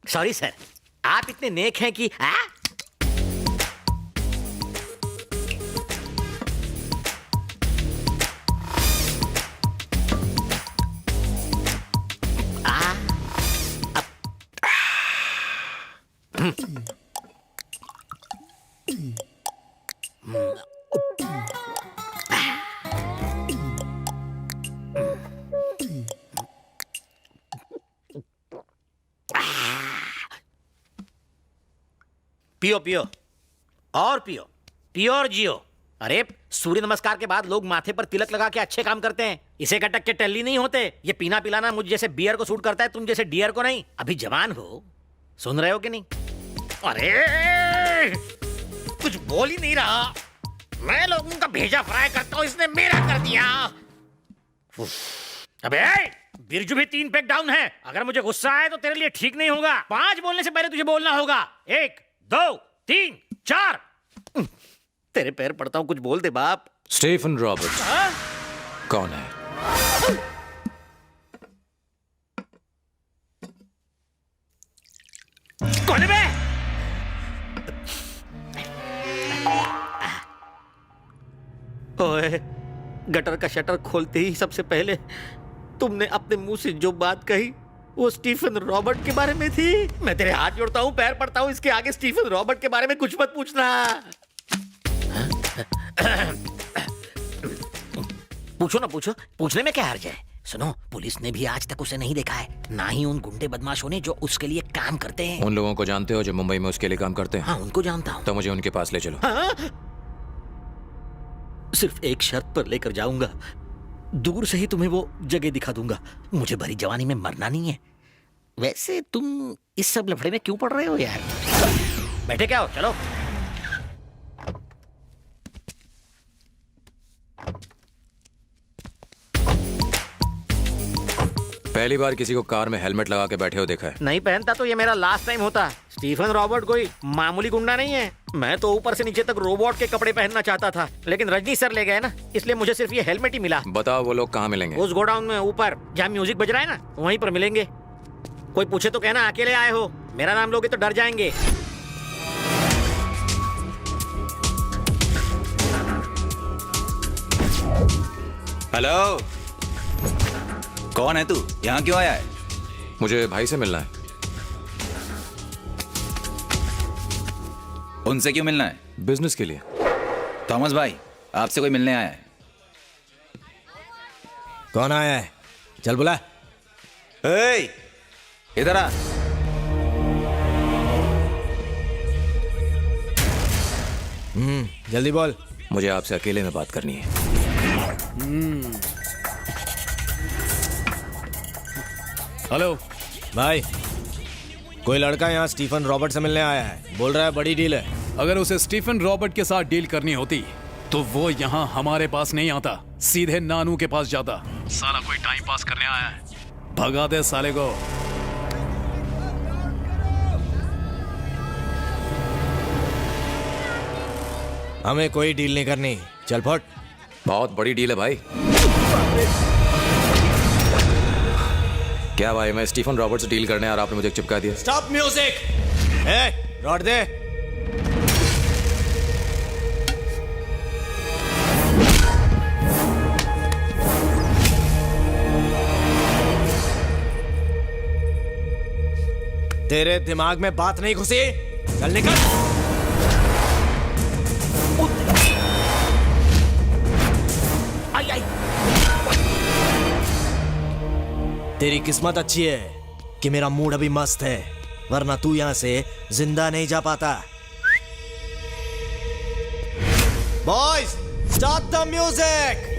Sorry sir, आप इतने नेक हैं कि पियो पियो और पियो, पियो और जियो। अरे सूर्य नमस्कार के बाद लोग माथे पर तिलक लगा के अच्छे काम करते हैं, इसे कटक के टल्ली नहीं होते। ये पीना पिलाना मुझ जैसे बियर को सूट करता है, तुम जैसे डियर को नहीं। अभी जवान हो, सुन रहे हो कि नहीं? अरे कुछ बोल ही नहीं रहा। मैं लोगों का भेजा फ्राई करता हूँ, इसने मेरा कर दिया। अबे बिरजू भी 3 पैक डाउन है। अगर मुझे गुस्सा आए तो तेरे लिए ठीक नहीं होगा। 5 बोलने से पहले तुझे बोलना होगा। 1 2 3 4। तेरे पैर पड़ता हूं, कुछ बोल दे बाप। स्टीफन रॉबर्ट्स कौन है? कौन है बे? ओए, गटर का शटर खोलते ही सबसे पहले तुमने अपने मुंह से जो बात कही वो स्टीफन रॉबर्ट के बारे में थी। मैं तेरे हाथ जोड़ता हूँ, पैर पड़ता हूँ, इसके आगे स्टीफन रॉबर्ट के बारे में कुछ मत पूछना। पूछो ना, पूछो, पूछने में क्या हर्ज है। सुनो, पुलिस ने भी आज तक उसे नहीं देखा है, ना ही उन गुंडे बदमाशों ने जो उसके लिए काम करते हैं। उन लोगों को जानते हो जो मुंबई में उसके लिए काम करते हैं? हाँ, उनको जानता हूँ। तो मुझे उनके पास ले चलो। हाँ? सिर्फ एक शर्त पर लेकर जाऊंगा, दूर से ही तुम्हें वो जगह दिखा दूंगा। मुझे भरी जवानी में मरना नहीं है। वैसे तुम इस सब लफड़े में क्यों पड़ रहे हो यार? बैठे क्या हो, चलो। पहली बार किसी को कार में हेलमेट लगा के बैठे हो देखा है? नहीं पहनता तो ये मेरा लास्ट टाइम होता। स्टीफन रॉबर्ट कोई मामूली गुंडा नहीं है। मैं तो ऊपर से नीचे तक रोबोट के कपड़े पहनना चाहता था, लेकिन रजनी सर ले गए ना, इसलिए मुझे सिर्फ ये हेलमेट ही मिला। बताओ वो लोग कहाँ मिलेंगे? उस गोडाउन में ऊपर जहाँ म्यूजिक बज रहा है ना, वहीं पर मिलेंगे। कोई पूछे तो कहना अकेले आए हो, मेरा नाम लोगे तो डर जाएंगे। हेलो, कौन है तू? यहाँ क्यों आया है? मुझे भाई से मिलना है। उनसे क्यों मिलना है? बिजनेस के लिए। थॉमस भाई, आपसे कोई मिलने आया है। कौन आया है? चल बुला। ए, इधर आ। जल्दी बोल। मुझे आपसे अकेले में बात करनी है। हेलो भाई, कोई लड़का यहाँ स्टीफन रॉबर्ट से मिलने आया है, बोल रहा है बड़ी डील है। अगर उसे स्टीफन रॉबर्ट के साथ डील करनी होती तो वो यहाँ हमारे पास नहीं आता, सीधे नानू के पास जाता। साला कोई टाइम पास करने आया है, भगा दे साले को। हमें कोई डील नहीं करनी, चल फट। बहुत बड़ी डील है भाई। क्या भाई, मैं स्टीफन रॉबर्ट से डील करने और आपने मुझे चिपका दिया? Stop music. ए, रॉड दे। तेरे दिमाग में बात नहीं घुसी? चल निकल। आई आई। तेरी किस्मत अच्छी है कि मेरा मूड अभी मस्त है, वरना तू यहां से जिंदा नहीं जा पाता। Boys, start the music.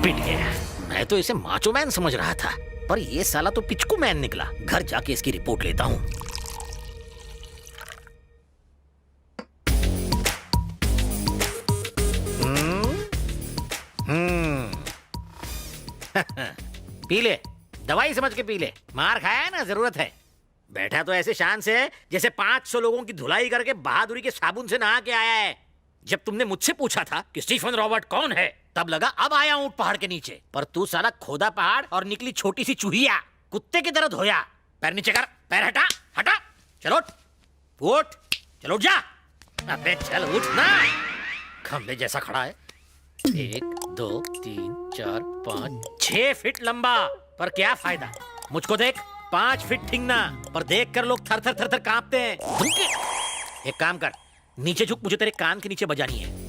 पिट गया। मैं तो इसे माचो मैन समझ रहा था, पर ये साला तो पिचकू मैन निकला। घर जाके इसकी रिपोर्ट लेता हूँ। पी ले, दवाई समझ के पी ले। मार खाया है ना, जरूरत है। बैठा तो ऐसे शान से है जैसे 500 लोगों की धुलाई करके बहादुरी के साबुन से नहा के आया है। जब तुमने मुझसे पूछा था कि स्टीफन रॉबर्ट कौन है, तब लगा अब आया ऊंट पहाड़ के नीचे, पर तू साला खोदा पहाड़ और निकली छोटी सी चूहिया, कुत्ते की तरह धोया। पैर नीचे कर, पैर हटा, हटा, चलो उठ, चलो उठ जा। अबे चल उठ ना, खंबे जैसा खड़ा है। 1 2 3 4 5 6 फीट लंबा, पर क्या फायदा। मुझको देख 5 फीट ठिंगना, पर देख कर लोग थर थर थर थर कांपते हैं। एक काम कर, नीचे झुक, मुझे तेरे कान के नीचे बजानी है।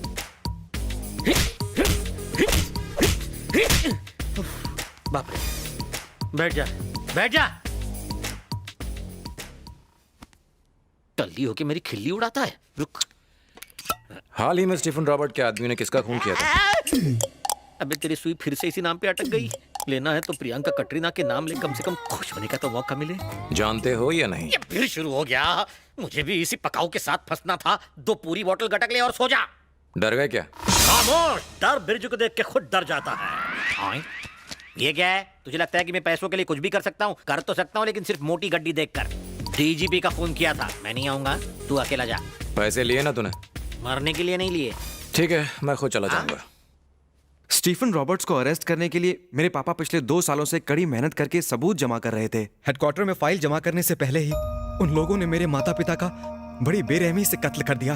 बाप रे, बैठ जा, बैठ जा। टल्ली होके मेरी खिल्ली उड़ाता है। रुक। हाल ही में स्टीफन रॉबर्ट के आदमी ने किसका खून किया था? अबे तेरी सुई फिर से इसी नाम पे अटक गई। लेना है तो प्रियंका कटरीना के नाम ले, कम से कम खुश होने का तो मौका मिले। जानते हो या नहीं? ये फिर शुरू हो गया। मुझे भी इसी पकाऊ के साथ फंसना था। 2 पूरी बोतल गटक ले और सो जा। डर गए क्या? खामोश, डर बिरजू को देख के खुद डर जाता है। हाँ? ये क्या है? तुझे लगता है कि मैं पैसों के लिए कुछ भी कर सकता हूँ? कर तो सकता हूँ, लेकिन सिर्फ मोटी गड्डी देखकर। डीजीपी का फोन किया था, मैं नहीं आऊंगा, तू अकेला जा। पैसे लिए ना तूने? मरने के लिए नहीं लिए। ठीक है, मैं खुद चला जाऊंगा। स्टीफन रॉबर्ट्स को अरेस्ट करने के लिए मेरे पापा पिछले 2 सालों से कड़ी मेहनत करके सबूत जमा कर रहे थे। हेडक्वार्टर में फाइल जमा करने से पहले ही उन लोगों ने मेरे माता पिता का बड़ी बेरहमी से कत्ल कर दिया।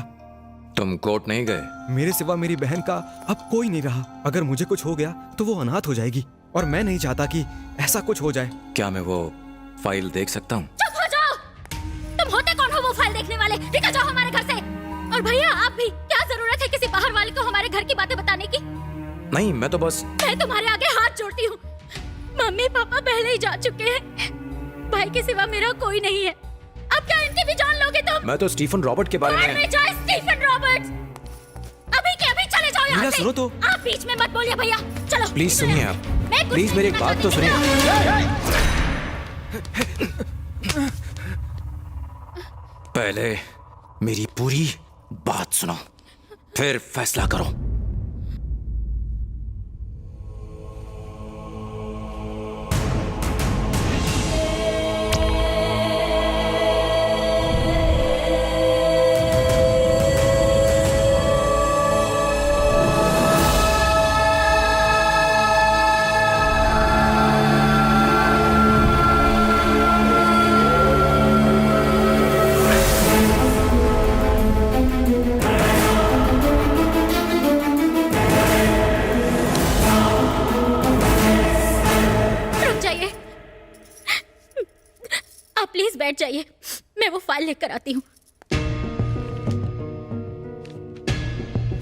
तुम कोर्ट नहीं गए? मेरे सिवा मेरी बहन का अब कोई नहीं रहा। अगर मुझे कुछ हो गया तो वो अनाथ हो जाएगी, और मैं नहीं चाहता कि ऐसा कुछ हो जाए। क्या मैं वो फाइल देख सकता हूँ? चुप हो जाओ! तुम होते कौन हो वो फाइल देखने वाले? निकल जाओ हमारे घर से। और भैया आप भी, क्या जरूरत है किसी बाहर वाले को हमारे घर की बातें बताने की? नहीं, मैं तो बस। मैं तुम्हारे आगे हाथ जोड़ती हूँ। मम्मी पापा पहले ही जा चुके हैं। भाई के सिवा मेरा कोई नहीं है। अब क्या इनकी भी जान लोगे तुम? मैं तो स्टीफन रॉबर्ट के बारे बाहर में। में जाओ स्टीफन रॉबर्ट्स। अभी के अभी चले जाओ यहाँ मीना, से। सुनो तो। आप बीच में मत बोलिए भैया। चलो प्लीज सुनिए आप। मैं कुछ प्लीज नहीं मेरी एक सुनना बात तो चाहती। सुनिए। पहले मेरी पूरी बात सुनो, फिर फैसला करो। रुक जाइए, आप प्लीज बैठ जाइए, मैं वो फाइल लेकर आती हूँ।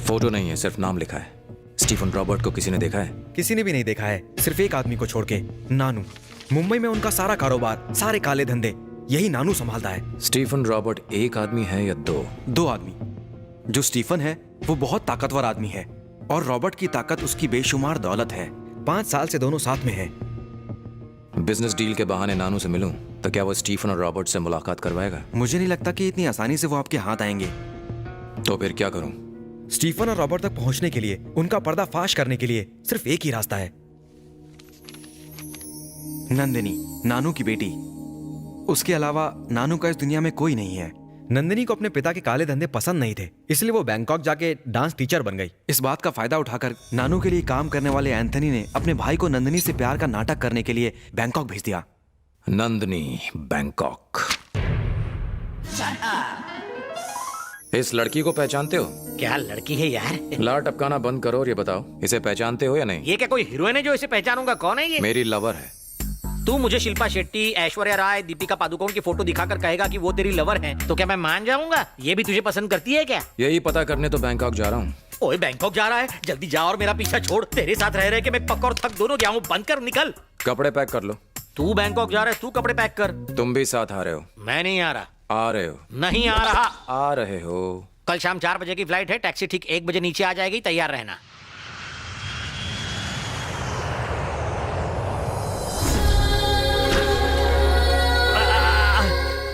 फोटो नहीं है, सिर्फ नाम लिखा है। स्टीफन रॉबर्ट को किसी ने देखा है? किसी ने भी नहीं देखा है, सिर्फ एक आदमी को छोड़ के, नानू। मुंबई में उनका सारा कारोबार, सारे काले धंधे यही नानू संभालता है। स्टीफन रॉबर्ट एक आदमी है या 2? 2 आदमी। जो स्टीफन है वो बहुत ताकतवर आदमी है, और रॉबर्ट की ताकत उसकी बेशुमार दौलत है। 5 साल से दोनों साथ में हैं। बिजनेस डील के बहाने नानू से मिलूं तो क्या वो स्टीफन और रॉबर्ट से मुलाकात करवाएगा? मुझे नहीं लगता कि इतनी आसानी से वो आपके हाथ आएंगे। तो फिर क्या करूं? स्टीफन और रॉबर्ट तक पहुंचने के लिए, उनका पर्दाफाश करने के लिए सिर्फ एक ही रास्ता है। नंदिनी, नानू की बेटी। उसके अलावा नानू का इस दुनिया में कोई नहीं है। नंदिनी को अपने पिता के काले धंधे पसंद नहीं थे, इसलिए वो बैंकॉक जाके डांस टीचर बन गई। इस बात का फायदा उठाकर नानू के लिए काम करने वाले एंथनी ने अपने भाई को नंदिनी से प्यार का नाटक करने के लिए बैंकॉक भेज दिया। नंदिनी, बैंकॉक। इस लड़की को पहचानते हो? क्या लड़की है यार? लार टपकाना बंद करो और ये बताओ, इसे पहचानते हो या नहीं? ये क्या कोई हीरोइन है जो इसे पहचानूंगा? कौन है ये? मेरी लवर है। तू मुझे शिल्पा शेट्टी, ऐश्वर्या राय, दीपिका पादुकोण की फोटो दिखाकर कहेगा कि वो तेरी लवर है, तो क्या मैं मान जाऊंगा? ये भी तुझे पसंद करती है क्या? यही पता करने तो बैंकॉक जा रहा हूँ। ओए बैंकॉक जा रहा है? जल्दी जा और मेरा पीछा छोड़। तेरे साथ रह रहे कि मैं पक और थक दोनों गया हूँ। बंद कर, निकल। कपड़े पैक कर लो। तू बैंकॉक जा रहा है, तू कपड़े पैक कर। तुम भी साथ आ रहे हो? मैं नहीं आ रहा। आ रहे हो? नहीं आ रहा। आ रहे हो। कल शाम 4 बजे की फ्लाइट है, टैक्सी ठीक 1 बजे नीचे आ जाएगी, तैयार रहना।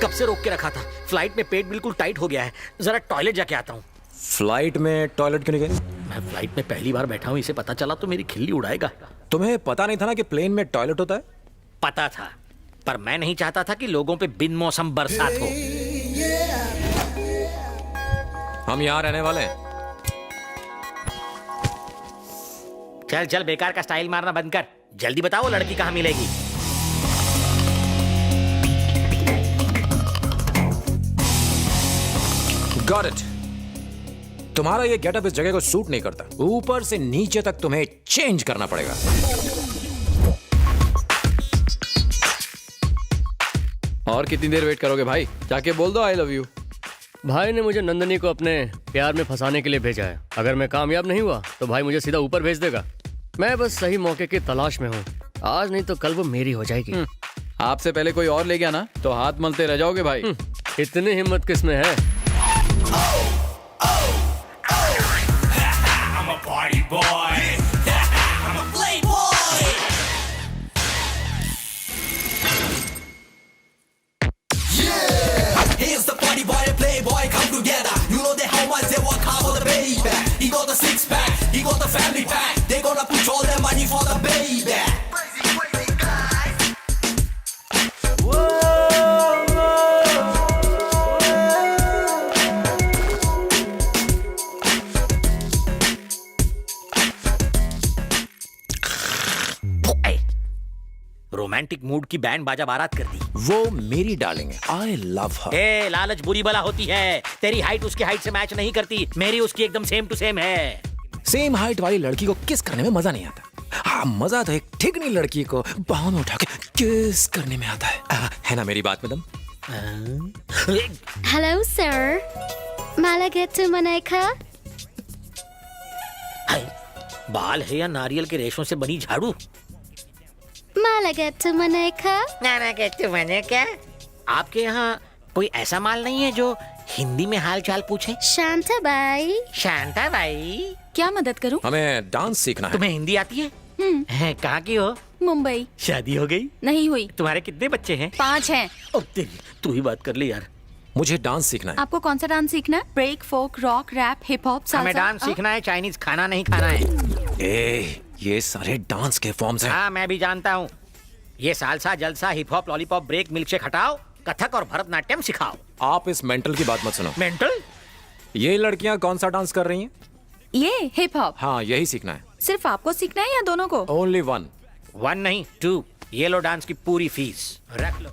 कब से रोक के रखा था? फ्लाइट में पेट बिल्कुल टाइट हो गया है, जरा टॉयलेट जाके आता हूँ। फ्लाइट में टॉयलेट क्यों नहीं गए? मैं फ्लाइट में पहली बार बैठा हूँ, इसे पता चला तो मेरी खिल्ली उड़ाएगा। तुम्हें पता नहीं था ना कि प्लेन में टॉयलेट होता है? पता था, पर मैं नहीं चाहता था कि लोगों पे बिन मौसम बरसात हो। हम यहाँ रहने वाले हैं। चल चल बेकार का स्टाइल मारना बंद कर, जल्दी बताओ लड़की कहाँ मिलेगी। Got it. तुम्हारा ये गेटअप इस जगह को सूट नहीं करता, ऊपर से नीचे तक तुम्हें चेंज करना पड़ेगा। और कितनी देर वेट करोगे भाई? जाके बोल दो आई लव यू। भाई ने मुझे नंदनी को अपने प्यार में फंसाने के लिए भेजा है। अगर मैं कामयाब नहीं हुआ तो भाई मुझे सीधा ऊपर भेज देगा। मैं बस सही मौके की तलाश में हूँ, आज नहीं तो कल वो मेरी हो जाएगी। आपसे पहले कोई और ले गया ना तो हाथ मलते रह जाओगे भाई। इतनी हिम्मत किसमें है? Here's the party boy and playboy come together. You know they how much they work hard for the baby. He got the six pack, he got the family pack. They gonna put all their money for the baby. Crazy, crazy guys. Romantic mood की band बाजा बारात कर दी। वो मेरी darling है, I love हर। ए लालच बुरी बला होती है, तेरी हाइट उसकी हाइट से मैच नहीं करती, मेरी उसकी एकदम सेम टू सेम है। सेम हाइट वाली लड़की को किस करने में मजा नहीं आता। हाँ, मजा तो एक ठिगनी लड़की को बाहों में उठा के किस करने में आता है। है ना मेरी बात मैडम? हेलो सर, माला गेट टू मनाइका। हाय, बाल है या नारियल के रेशों से बनी झाड़ू? माला गेट टू मनाइका। नाना कहते मैंने क्या? आपके यहाँ कोई ऐसा माल नहीं है जो हिंदी में हाल चाल पूछे? शांता बाई। शांता भाई, क्या मदद करूं? हमें डांस सीखना है। तुम्हें हिंदी आती है? कहाँ की हो? मुंबई। शादी हो गई? नहीं हुई। तुम्हारे कितने बच्चे हैं? 5 हैं। ओ तेरी, तू ही बात कर ले यार। मुझे डांस सीखना है। आपको कौन सा डांस सीखना है? Break, folk, rock, rap, hip hop, salsa? हमें डांस सीखना है, चाइनीज खाना नहीं खाना है। ए, ये सारे डांस के फॉर्म्स हैं। हाँ मैं भी जानता हूँ। ये सालसा, जलसा, hip hop, lollipop, break, milkshake हटाओ, कथक और भरतनाट्यम सिखाओ। आप इस मेंटल की बात मत सुनो। मेंटल? ये लड़कियां कौन सा डांस कर रही हैं? ये हिप हॉप। हाँ, यही सीखना है। सिर्फ आपको सीखना है या दोनों को? Only one. 1 नहीं 2। ये लो डांस की पूरी फीस रख लो।